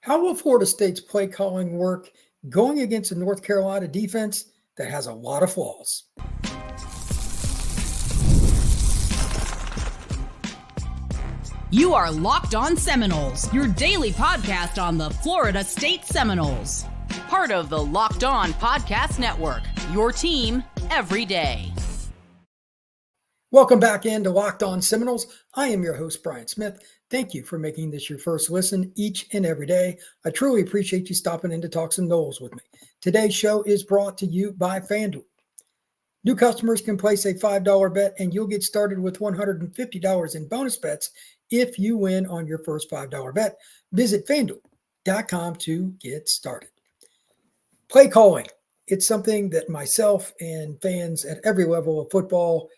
How will Florida State's play calling work going against a North Carolina defense that has a lot of flaws? You are Locked On Seminoles, your daily podcast on the Florida State Seminoles. Part of the Locked On Podcast Network, your team every day. Welcome back into Locked On Seminoles. I am your host, Brian Smith. Thank you for making this your first listen each and every day. I truly appreciate you stopping in to talk some Noles with me. Today's show is brought to you by FanDuel. New customers can place a $5 bet and you'll get started with $150 in bonus bets if you win on your first $5 bet. Visit FanDuel.com to get started. Play calling. It's something that myself and fans at every level of football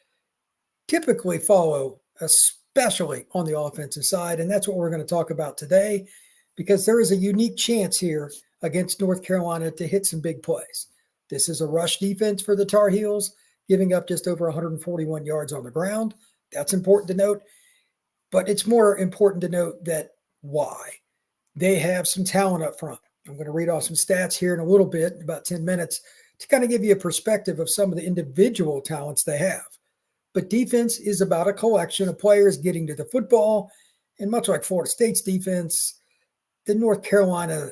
typically follow, especially on the offensive side. And that's what we're going to talk about today, because there is a unique chance here against North Carolina to hit some big plays. This is a rush defense for the Tar Heels, giving up just over 141 yards on the ground. That's important to note. But it's more important to note that why. They have some talent up front. I'm going to read off some stats here in a little bit, about 10 minutes, to kind of give you a perspective of some of the individual talents they have. But defense is about a collection of players getting to the football. And much like Florida State's defense, the North Carolina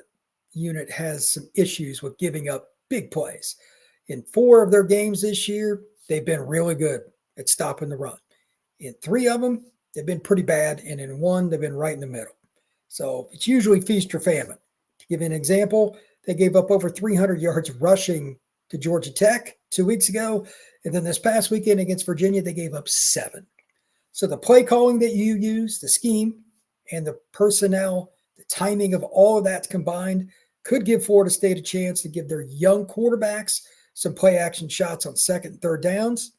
unit has some issues with giving up big plays. In 4 of their games this year, they've been really good at stopping the run. In 3 of them, they've been pretty bad. And in 1, they've been right in the middle. So it's usually feast or famine. To give you an example, they gave up over 300 yards rushing to Georgia Tech 2 weeks ago. And then this past weekend against Virginia, they gave up 7. So the play calling that you use, the scheme, and the personnel, the timing of all of that combined could give Florida State a chance to give their young quarterbacks some play action shots on 2nd and 3rd downs.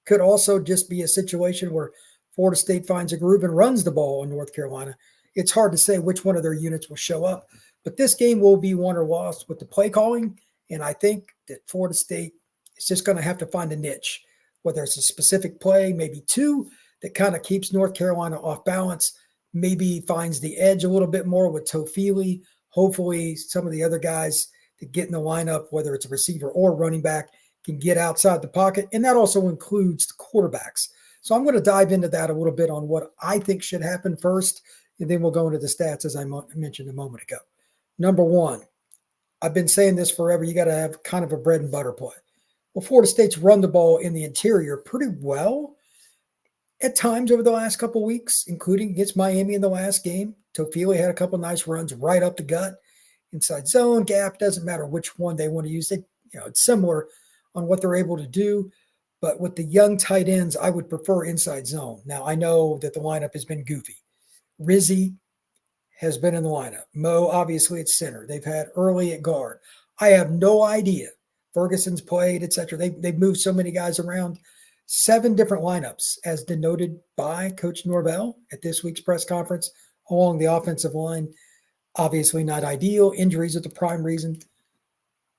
Could also just be a situation where Florida State finds a groove and runs the ball on North Carolina. It's hard to say which one of their units will show up. But this game will be won or lost with the play calling. And I think that Florida State is just going to have to find a niche, whether it's a specific play, maybe 2, that kind of keeps North Carolina off balance, maybe finds the edge a little bit more with Tofili. Hopefully some of the other guys that get in the lineup, whether it's a receiver or running back, can get outside the pocket. And that also includes the quarterbacks. So I'm going to dive into that a little bit on what I think should happen first, and then we'll go into the stats as I mentioned a moment ago. Number 1, I've been saying this forever, you got to have kind of a bread and butter play. Well, Florida State's run the ball in the interior pretty well at times over the last couple of weeks, including against Miami in the last game. Tofili had a couple nice runs right up the gut, inside zone, gap, doesn't matter which one they want to use. It's similar on what they're able to do. But with the young tight ends, I would prefer inside zone. Now, I know that the lineup has been goofy. Rizzi has been in the lineup. Mo, obviously, at center. They've had Early at guard. I have no idea. Ferguson's played, etc. They've moved so many guys around. 7 different lineups, as denoted by Coach Norvell at this week's press conference along the offensive line. Obviously not ideal. Injuries are the prime reason.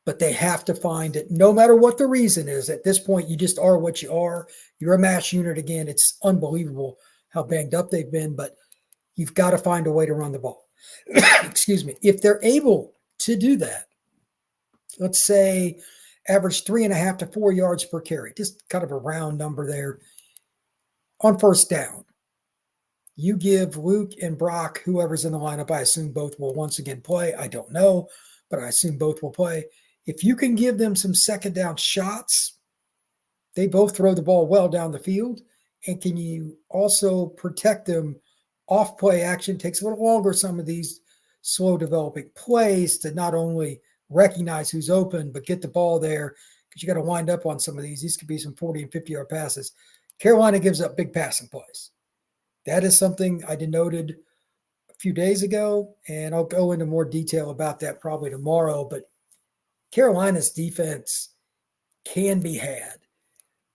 But they have to find it, no matter what the reason is. At this point, you just are what you are. You're a mash unit again. It's unbelievable how banged up they've been, but you've got to find a way to run the ball. Excuse me. If they're able to do that, let's say average 3.5 to 4 yards per carry, just kind of a round number there on first down. You give Luke and Brock, whoever's in the lineup, I assume both will once again play. I don't know, but I assume both will play. If you can give them some second down shots, they both throw the ball well down the field. And can you also protect them off play action? It takes a little longer, some of these slow developing plays, to not only recognize who's open, but get the ball there, because you got to wind up on some of these. These could be some 40 and 50-yard passes. Carolina gives up big passing plays. That is something I denoted a few days ago, and I'll go into more detail about that probably tomorrow. But Carolina's defense can be had.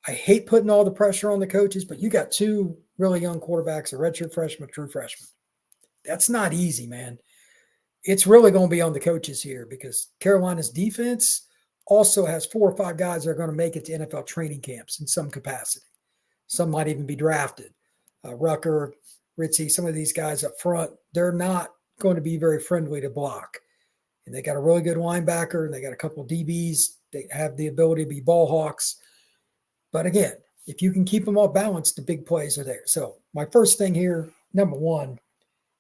I hate putting all the pressure on the coaches, but you got 2 really young quarterbacks, a redshirt freshman, true freshman. That's not easy, man. It's really going to be on the coaches here, because Carolina's defense also has 4 or 5 guys that are going to make it to NFL training camps in some capacity. Some might even be drafted. Rucker, Ritzy, some of these guys up front, they're not going to be very friendly to block. And they got a really good linebacker, and they got a couple of DBs. They have the ability to be ball hawks. But again, if you can keep them all balanced, the big plays are there. So my first thing here, number one,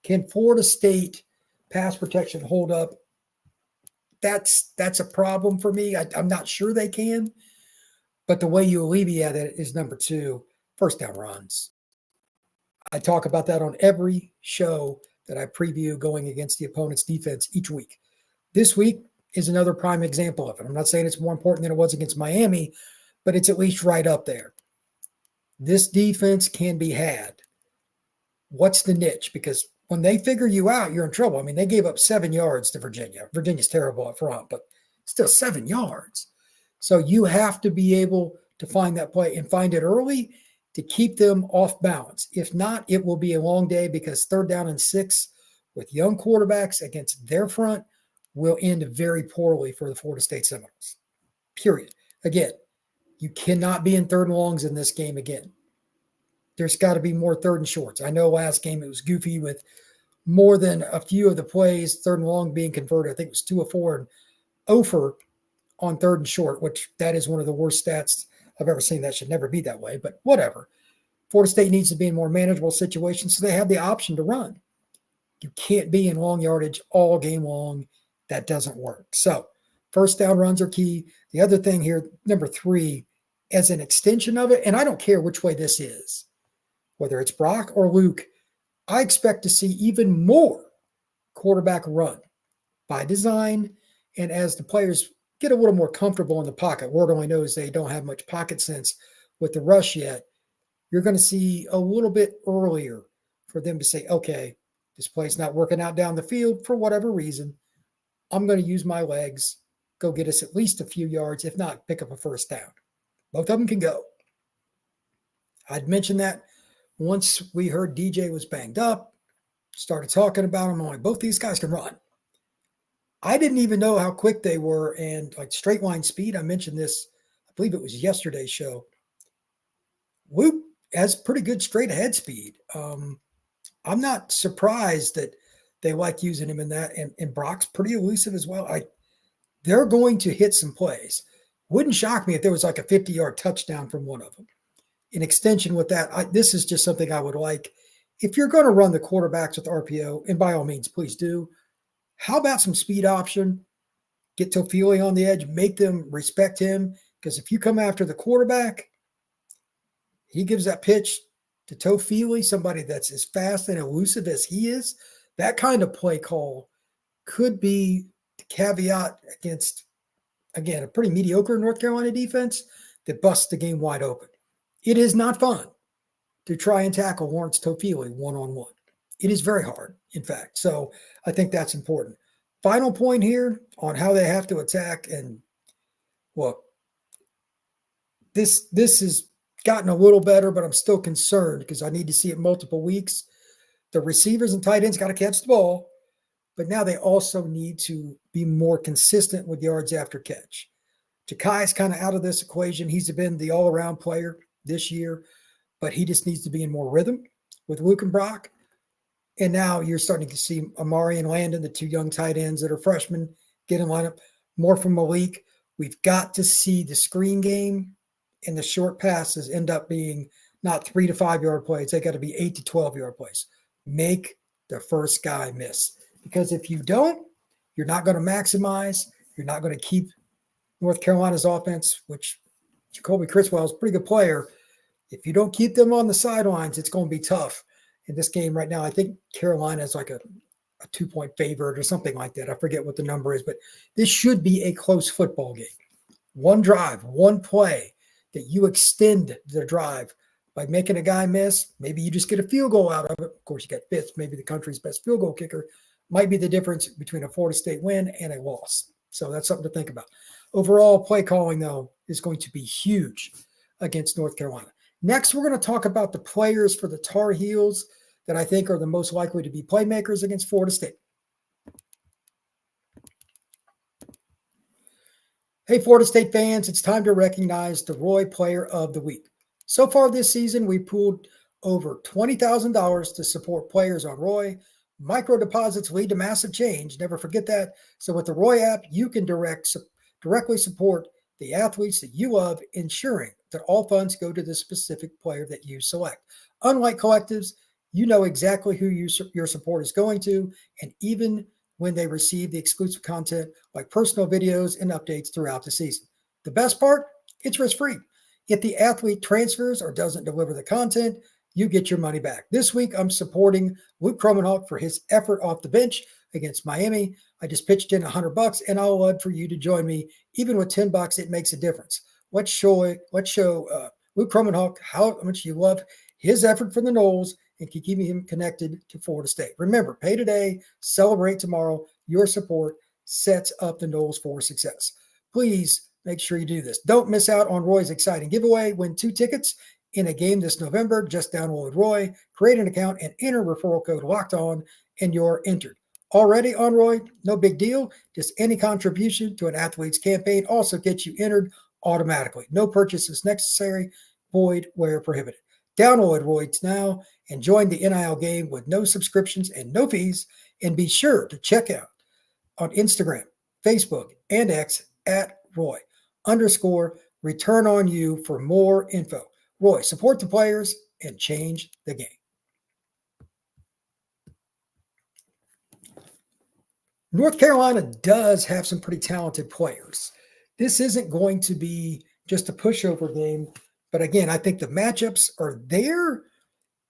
can Florida State pass protection hold up? That's a problem for me. I'm not sure they can. But the way you alleviate it is number two, first down runs. I talk about that on every show that I preview going against the opponent's defense each week. This week is another prime example of it. I'm not saying it's more important than it was against Miami, but it's at least right up there. This defense can be had. What's the niche? Because when they figure you out, you're in trouble. I mean, they gave up 7 yards to Virginia. Virginia's terrible up front, but still 7 yards. So you have to be able to find that play and find it early to keep them off balance. If not, it will be a long day because 3rd down and 6 with young quarterbacks against their front will end very poorly for the Florida State Seminoles. Period. Again, you cannot be in 3rd and longs in this game again. There's got to be more 3rd and shorts. I know last game it was goofy with more than a few of the plays, 3rd and long being converted. I think it was 2 of 4 and 0 for on 3rd and short, which that is one of the worst stats I've ever seen. That should never be that way, but whatever. Florida State needs to be in more manageable situations so they have the option to run. You can't be in long yardage all game long. That doesn't work. So first down runs are key. The other thing here, number 3, as an extension of it, and I don't care which way this is, whether it's Brock or Luke, I expect to see even more quarterback run by design. And as the players get a little more comfortable in the pocket, Ward only knows they don't have much pocket sense with the rush yet, you're going to see a little bit earlier for them to say, okay, this play's not working out down the field for whatever reason. I'm going to use my legs, go get us at least a few yards, if not pick up a first down. Both of them can go. I'd mentioned that once we heard DJ was banged up, started talking about him. I'm like, both these guys can run. I didn't even know how quick they were, and like straight line speed. I mentioned this, I believe it was yesterday's show. Luke has pretty good straight ahead speed. I'm not surprised that they like using him in that, and Brock's pretty elusive as well. They're going to hit some plays. Wouldn't shock me if there was like a 50-yard touchdown from one of them. In extension with that, this is just something I would like. If you're going to run the quarterbacks with RPO, and by all means, please do, how about some speed option? Get Tofili on the edge, make them respect him, because if you come after the quarterback, he gives that pitch to Tofili, somebody that's as fast and elusive as he is. That kind of play call could be the caveat against, again, a pretty mediocre North Carolina defense that busts the game wide open. It is not fun to try and tackle Lawrence Tofili one-on-one. It is very hard, in fact. So I think that's important. Final point here on how they have to attack. And look, this has gotten a little better, but I'm still concerned because I need to see it multiple weeks. The receivers and tight ends got to catch the ball, but now they also need to be more consistent with yards after catch. Jakai's kind of out of this equation. He's been the all-around player this year, but he just needs to be in more rhythm with Luke and Brock. And now you're starting to see Amari and Landon, the 2 young tight ends that are freshmen, get in lineup. More from Malik. We've got to see the screen game and the short passes end up being not 3 to 5 yard plays. They got to be 8 to 12 yard plays. Make the first guy miss. Because if you don't, you're not going to maximize. You're not going to keep North Carolina's offense, which Jacoby Criswell is a pretty good player. If you don't keep them on the sidelines, it's going to be tough. In this game right now, I think Carolina is like a 2-point favorite or something like that. I forget what the number is, but this should be a close football game. One drive, one play that you extend the drive by making a guy miss. Maybe you just get a field goal out of it. Of course, you got Fitz, maybe the country's best field goal kicker. Might be the difference between a Florida State win and a loss. So that's something to think about. Overall, play calling, though, is going to be huge against North Carolina. Next, we're going to talk about the players for the Tar Heels that I think are the most likely to be playmakers against Florida State. Hey, Florida State fans, it's time to recognize the Roy Player of the Week. So far this season, we pooled over $20,000 to support players on Roy. Micro deposits lead to massive change. Never forget that. So with the Roy app, you can directly support the athletes that you love, ensuring that all funds go to the specific player that you select. Unlike collectives, you know exactly who your support is going to, and even when they receive the exclusive content like personal videos and updates throughout the season. The best part, it's risk-free. If the athlete transfers or doesn't deliver the content, you get your money back. This week, I'm supporting Luke Kromenhoek for his effort off the bench against Miami. I just pitched in $100, and I'll love for you to join me. Even with $10, it makes a difference. Let's show Luke Kromenhoek how much you love his effort for the Noles and keep him connected to Florida State. Remember, pay today, celebrate tomorrow. Your support sets up the Noles for success. Please make sure you do this. Don't miss out on Roy's exciting giveaway. Win 2 tickets in a game this November. Just download Roy, create an account, and enter referral code LOCKEDON, and you're entered. Already on Roy? No big deal. Just any contribution to an athlete's campaign also gets you entered automatically. No purchases necessary. Void where prohibited. Download Roy now and join the NIL game with no subscriptions and no fees. And be sure to check out on Instagram, Facebook, and X at Roy_return on you for more info. Roy, support the players and change the game. North Carolina does have some pretty talented players. This isn't going to be just a pushover game, but again, I think the matchups are there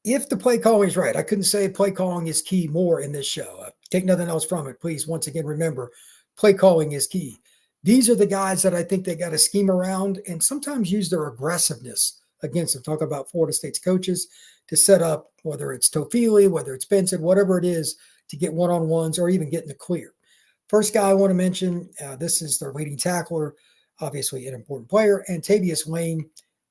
if the play calling is right. I couldn't say play calling is key more in this show. Take nothing else from it. Please, once again, remember, play calling is key. These are the guys that I think they got to scheme around and sometimes use their aggressiveness against them. Talk about Florida State's coaches to set up, whether it's Tofili, whether it's Benson, whatever it is, to get one-on-ones or even get in the clear. First guy I want to mention, this is their leading tackler, obviously an important player, Antavius Lane,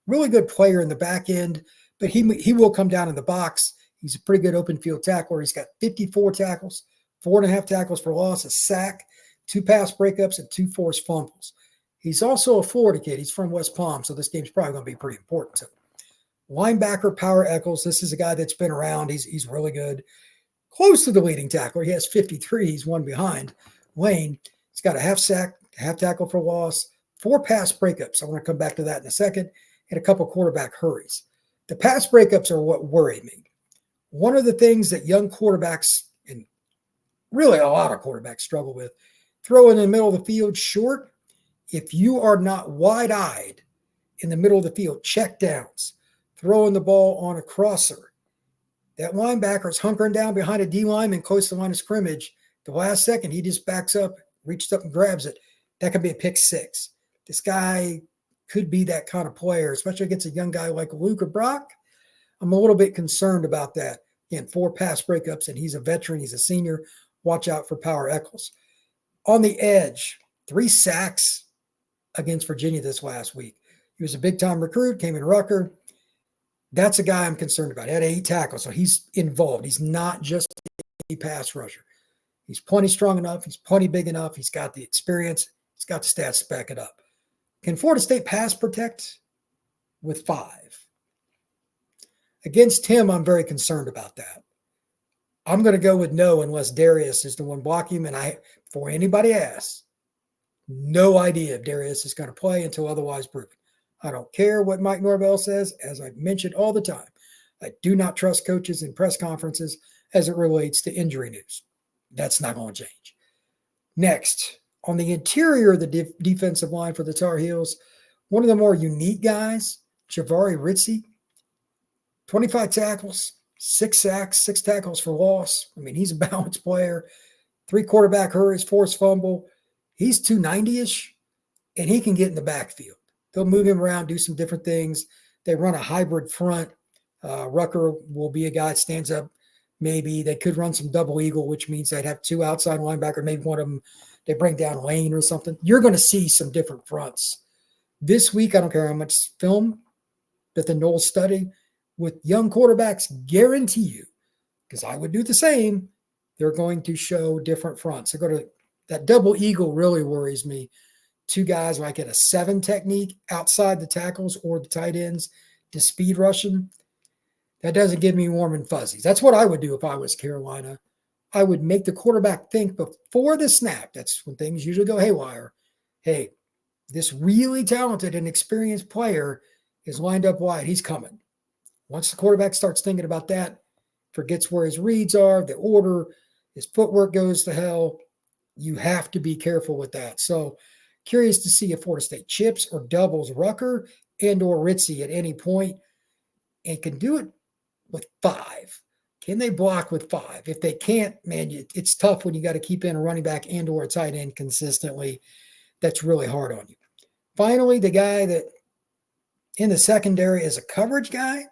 really good player in the back end, but he will come down in the box. He's a pretty good open field tackler. He's got 54 tackles, 4.5 tackles for loss, a sack, 2 pass breakups, and 2 forced fumbles. He's also a Florida kid. He's from West Palm, so this game's probably going to be pretty important to him. Linebacker Power Eccles, this is a guy that's been around. He's really good. Close to the leading tackler. He has 53. He's one behind Lane. He's got a half sack, half tackle for loss, 4 pass breakups. I want to come back to that in a second, and a couple quarterback hurries. The pass breakups are what worry me. One of the things that young quarterbacks, and really a lot of quarterbacks, struggle with, throwing in the middle of the field short. If you are not wide-eyed in the middle of the field, check downs, throwing the ball on a crosser, that linebacker is hunkering down behind a D lineman close to the line of scrimmage. The last second, he just backs up, reaches up and grabs it. That could be a pick 6. This guy could be that kind of player, especially against a young guy like Luke or Brock. I'm a little bit concerned about that. Again, 4 pass breakups, and he's a veteran. He's a senior. Watch out for Power Eccles. On the edge, 3 sacks against Virginia this last week. He was a big-time recruit, came in Rucker. That's a guy I'm concerned about. He had 8 tackles, so he's involved. He's not just a pass rusher. He's plenty strong enough. He's plenty big enough. He's got the experience. He's got the stats to back it up. Can Florida State pass protect with 5? Against him, I'm very concerned about that. I'm going to go with no unless Darius is the one blocking him. And before anybody asks, no idea if Darius is going to play until otherwise proven. I don't care what Mike Norvell says. As I've mentioned all the time, I do not trust coaches in press conferences as it relates to injury news. That's not going to change. Next, on the interior of the defensive line for the Tar Heels, one of the more unique guys, Javari Ritzy, 25 tackles, 6 sacks, 6 tackles for loss. I mean, he's a balanced player. 3 quarterback hurries, forced fumble. He's 290-ish, and he can get in the backfield. They'll move him around, do some different things. They run a hybrid front. Rucker will be a guy that stands up. Maybe they could run some double eagle, which means they'd have 2 outside linebackers. Maybe one of them, they bring down Lane or something. You're going to see some different fronts. This week, I don't care how much film that the Noles study, with young quarterbacks, guarantee you, because I would do the same, they're going to show different fronts. They're going to, that double eagle really worries me. 2 guys like at a 7 technique outside the tackles or the tight ends to speed rushing. That doesn't give me warm and fuzzies. That's what I would do if I was Carolina. I would make the quarterback think before the snap. That's when things usually go haywire. Hey, this really talented and experienced player is lined up wide. He's coming. Once the quarterback starts thinking about that, forgets where his reads are, the order, his footwork goes to hell, you have to be careful with that. So curious to see if Florida State chips or doubles Rucker and or Ritzy at any point and can do it with 5. Can they block with 5? If they can't, man, it's tough when you got to keep in a running back and or a tight end consistently. That's really hard on you. Finally, the guy that in the secondary is a coverage guy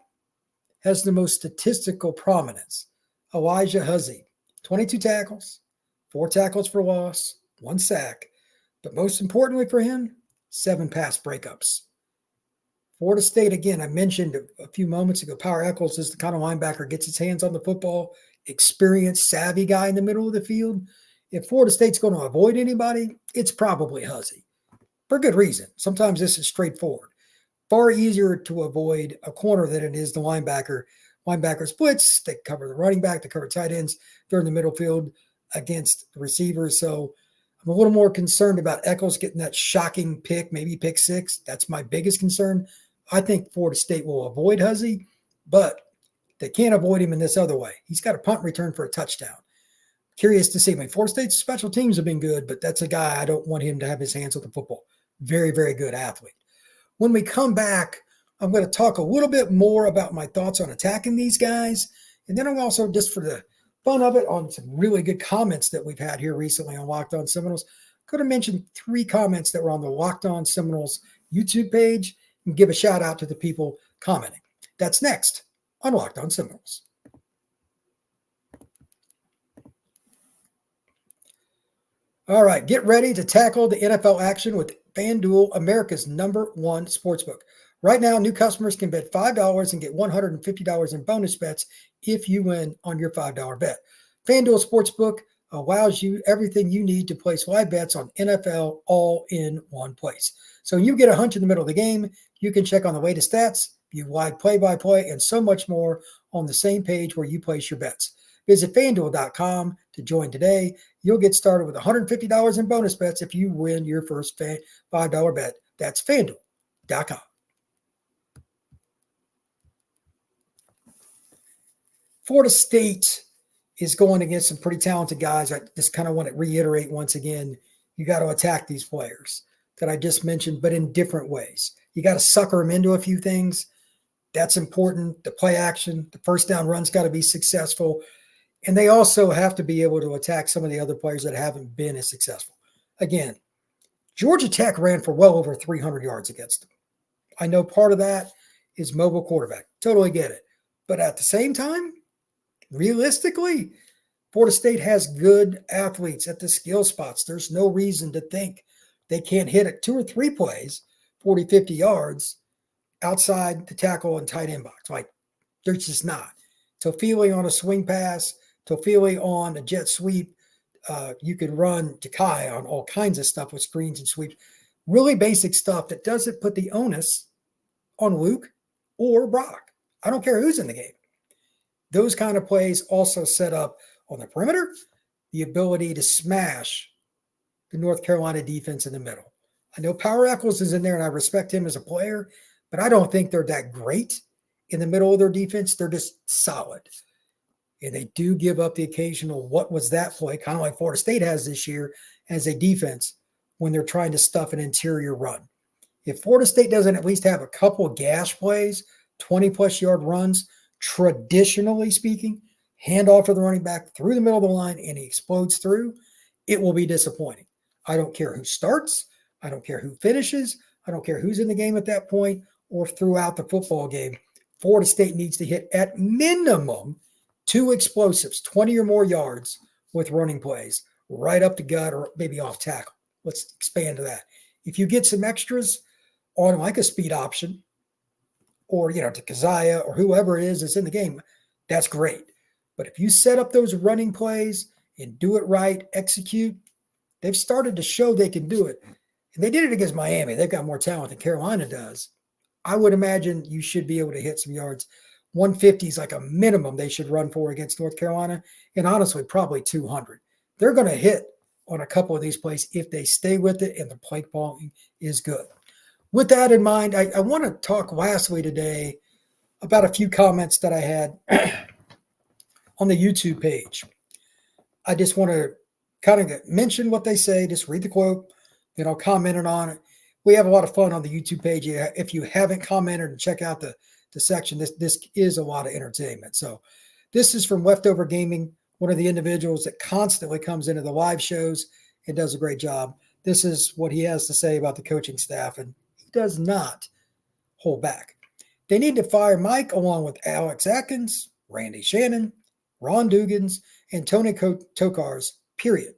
has the most statistical prominence. Elijah Huzzy, 22 tackles, 4 tackles for loss, 1 sack. But most importantly for him, 7 pass breakups. Florida State, again, I mentioned a few moments ago, Power Echols is the kind of linebacker gets his hands on the football, experienced, savvy guy in the middle of the field. If Florida State's going to avoid anybody, it's probably Huzzy. For good reason. Sometimes this is straightforward. Far easier to avoid a corner than it is the linebacker. Linebacker splits, they cover the running back, they cover tight ends. They're in the middle field against the receivers. So I'm a little more concerned about Echols getting that shocking pick, maybe pick 6. That's my biggest concern. I think Florida State will avoid Huzzy, but they can't avoid him in this other way. He's got a punt return for a touchdown. Curious to see. I mean, Florida State's special teams have been good, but that's a guy I don't want him to have his hands on the football. Very, very good athlete. When we come back, I'm going to talk a little bit more about my thoughts on attacking these guys. And then I'm also, just for the fun of it, on some really good comments that we've had here recently on Locked On Seminoles. I'm going to mention 3 comments that were on the Locked On Seminoles YouTube page and give a shout out to the people commenting. That's next on Locked On Seminoles. All right, get ready to tackle the NFL action with FanDuel, America's #1 sportsbook. Right now, new customers can bet $5 and get $150 in bonus bets if you win on your $5 bet. FanDuel Sportsbook allows you everything you need to place live bets on NFL all in one place. So you get a hunch in the middle of the game, you can check on the latest stats, view live play-by-play, and so much more on the same page where you place your bets. Visit FanDuel.com to join today. You'll get started with $150 in bonus bets if you win your first $5 bet. That's FanDuel.com. Florida State is going against some pretty talented guys. I just kind of want to reiterate once again, you got to attack these players that I just mentioned, but in different ways. You got to sucker them into a few things. That's important. The play action, the first down run's got to be successful. And they also have to be able to attack some of the other players that haven't been as successful. Again, Georgia Tech ran for well over 300 yards against them. I know part of that is mobile quarterback. Totally get it. But at the same time, realistically, Florida State has good athletes at the skill spots. There's no reason to think they can't hit it 2 or 3 plays, 40, 50 yards outside the tackle and tight end box. Like, there's just not. Tofili on a swing pass, Tofili on a jet sweep. You could run Takai on all kinds of stuff with screens and sweeps. Really basic stuff that doesn't put the onus on Luke or Brock. I don't care who's in the game. Those kind of plays also set up on the perimeter the ability to smash the North Carolina defense in the middle. I know Power Echols is in there, and I respect him as a player, but I don't think they're that great in the middle of their defense. They're just solid. And they do give up the occasional what was that play, kind of like Florida State has this year as a defense when they're trying to stuff an interior run. If Florida State doesn't at least have a couple of gash plays, 20-plus yard runs, traditionally speaking, hand off to the running back through the middle of the line and he explodes through, it will be disappointing. I don't care who starts. I don't care who finishes. I don't care who's in the game at that point or throughout the football game. Florida State needs to hit at minimum 2 explosives, 20 or more yards with running plays, right up the gut or maybe off tackle. Let's expand to that. If you get some extras on like a speed option or, to Keziah or whoever it is that's in the game, that's great. But if you set up those running plays and do it right, execute, they've started to show they can do it. And they did it against Miami. They've got more talent than Carolina does. I would imagine you should be able to hit some yards 150 is like a minimum they should run for against North Carolina, and honestly, probably 200. They're going to hit on a couple of these plays if they stay with it and the play calling is good. With that in mind, I want to talk lastly today about a few comments that I had on the YouTube page. I just want to kind of mention what they say, just read the quote, then I'll comment on it. We have a lot of fun on the YouTube page. If you haven't commented and check out the section, this is a lot of entertainment. So this is from Leftover Gaming, one of the individuals that constantly comes into the live shows and does a great job. This is what he has to say about the coaching staff, and he does not hold back. They need to fire Mike along with Alex Atkins, Randy Shannon, Ron Dugans, and Tony Tokars, period.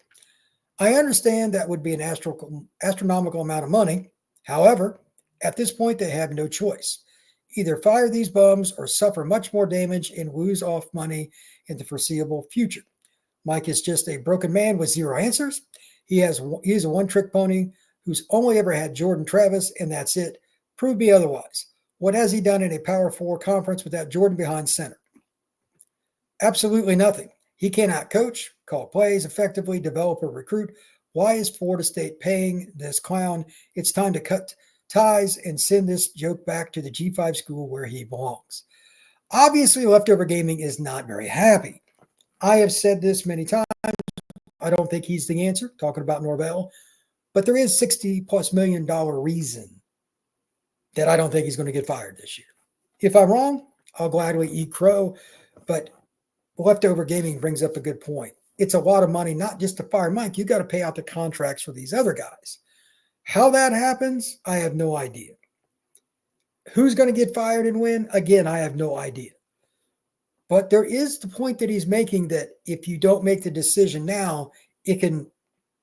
I understand that would be an astronomical amount of money. However, at this point, they have no choice. Either fire these bums or suffer much more damage and lose off money in the foreseeable future. Mike is just a broken man with zero answers. He's a one-trick pony who's only ever had Jordan Travis, and that's it. Prove me otherwise. What has he done in a Power 4 conference without Jordan behind center? Absolutely nothing. He cannot coach, call plays effectively, develop or recruit. Why is Florida State paying this clown? It's time to cut ties and send this joke back to the G5 school where he belongs. Obviously, Leftover Gaming is not very happy. I have said this many times. I don't think he's the answer, talking about Norvell. But there is $60+ million reason that I don't think he's going to get fired this year. If I'm wrong, I'll gladly eat crow. But Leftover Gaming brings up a good point. It's a lot of money, not just to fire Mike. You got to pay out the contracts for these other guys. How that happens, I have no idea. Who's going to get fired and when? Again, I have no idea. But there is the point that he's making that if you don't make the decision now, it can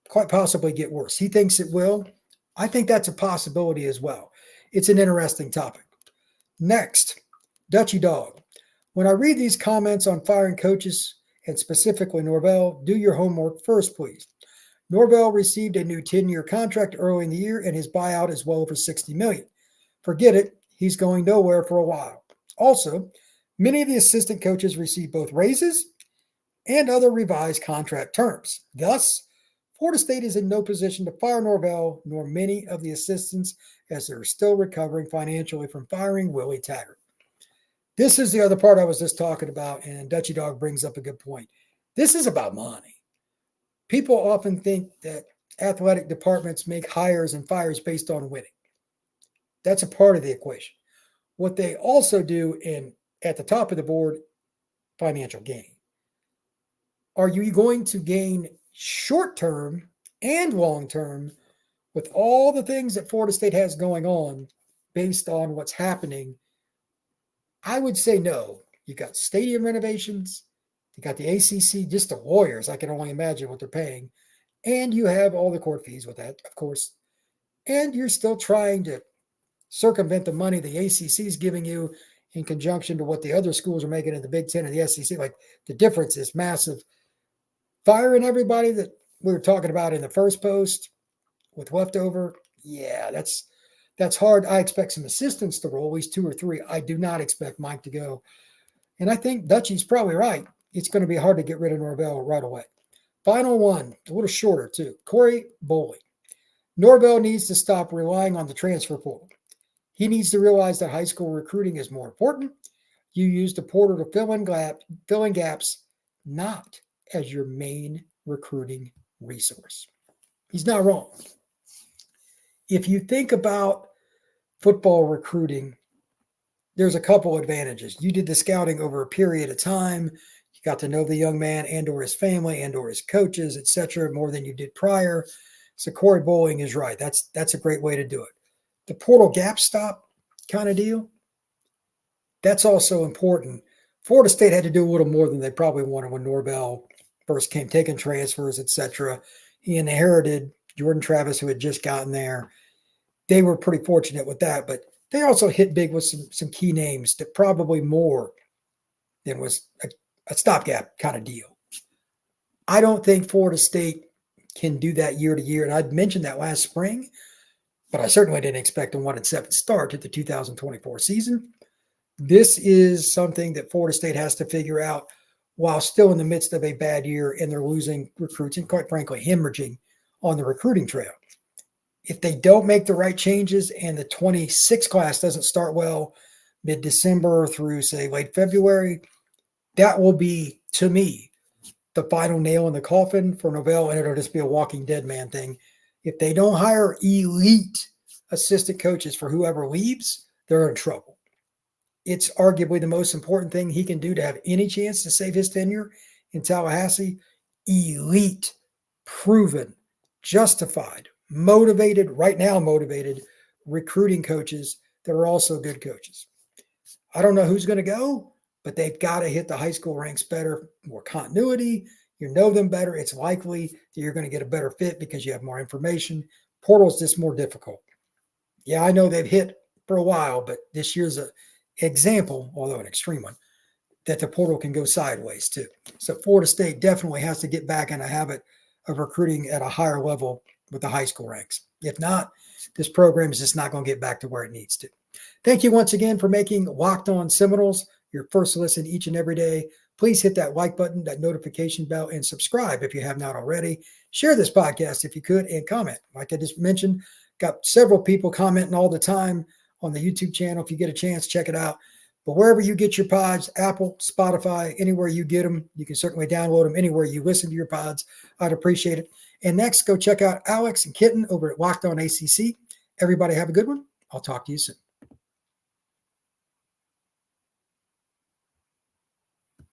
quite possibly get worse. He thinks it will. I think that's a possibility as well. It's an interesting topic. Next, Dutchy Dog. When I read these comments on firing coaches, and specifically Norvell, do your homework first, please. Norvell received a new 10-year contract early in the year, and his buyout is well over $60 million. Forget it. He's going nowhere for a while. Also, many of the assistant coaches receive both raises and other revised contract terms. Thus, Florida State is in no position to fire Norvell, nor many of the assistants, as they're still recovering financially from firing Willie Taggart. This is the other part I was just talking about, and Dutchy Dog brings up a good point. This is about money. People often think that athletic departments make hires and fires based on winning. That's a part of the equation. What they also do, and at the top of the board, financial gain. Are you going to gain short-term and long-term with all the things that Florida State has going on based on what's happening? I would say no. You got stadium renovations. You got the ACC, just the lawyers. I can only imagine what they're paying. And you have all the court fees with that, of course. And you're still trying to circumvent the money the ACC is giving you in conjunction to what the other schools are making in the Big Ten and the SEC. Like, the difference is massive. Firing everybody that we were talking about in the first post with Leftover, yeah, that's hard. I expect some assistants to roll, at least 2 or 3. I do not expect Mike to go. And I think Dutchy's probably right. It's going to be hard to get rid of Norvell right away. Final one, a little shorter too. Corey Bowley. Norvell needs to stop relying on the transfer portal. He needs to realize that high school recruiting is more important. You use the portal to fill in gaps, not as your main recruiting resource. He's not wrong. If you think about football recruiting, there's a couple advantages. You did the scouting over a period of time. You got to know the young man and or his family and or his coaches, etc., more than you did prior. So Corey Bowling is right. That's a great way to do it. The portal gap stop kind of deal, that's also important. Florida State had to do a little more than they probably wanted when Norvell first came, taking transfers, etc. He inherited Jordan Travis, who had just gotten there. They were pretty fortunate with that, but they also hit big with some key names that probably more than was a stopgap kind of deal. I don't think Florida State can do that year to year, and I'd mentioned that last spring, but I certainly didn't expect a 1-7 start to the 2024 season. This is something that Florida State has to figure out while still in the midst of a bad year and they're losing recruits and, quite frankly, hemorrhaging on the recruiting trail. If they don't make the right changes and the 26 class doesn't start well mid-December through, say, late February, that will be, to me, the final nail in the coffin for Norvell, and it'll just be a walking dead man thing. If they don't hire elite assistant coaches for whoever leaves, they're in trouble. It's arguably the most important thing he can do to have any chance to save his tenure in Tallahassee. Elite, proven, justified, motivated, right now motivated recruiting coaches that are also good coaches. I don't know who's going to go, but they've got to hit the high school ranks better, more continuity. You know them better. It's likely that you're going to get a better fit because you have more information. Portal's just more difficult. Yeah, I know they've hit for a while, but this year's an example, although an extreme one, that the portal can go sideways too. So Florida State definitely has to get back in a habit of recruiting at a higher level with the high school ranks. If not, this program is just not going to get back to where it needs to. Thank you once again for making Locked On Seminoles your first listen each and every day. Please hit that like button, that notification bell, and subscribe if you have not already. Share this podcast if you could, and comment. Like I just mentioned, got several people commenting all the time on the YouTube channel. If you get a chance, check it out. But wherever you get your pods, Apple, Spotify, anywhere you get them, you can certainly download them anywhere you listen to your pods. I'd appreciate it. And next, go check out Alex and Kitten over at Locked On ACC. Everybody have a good one. I'll talk to you soon.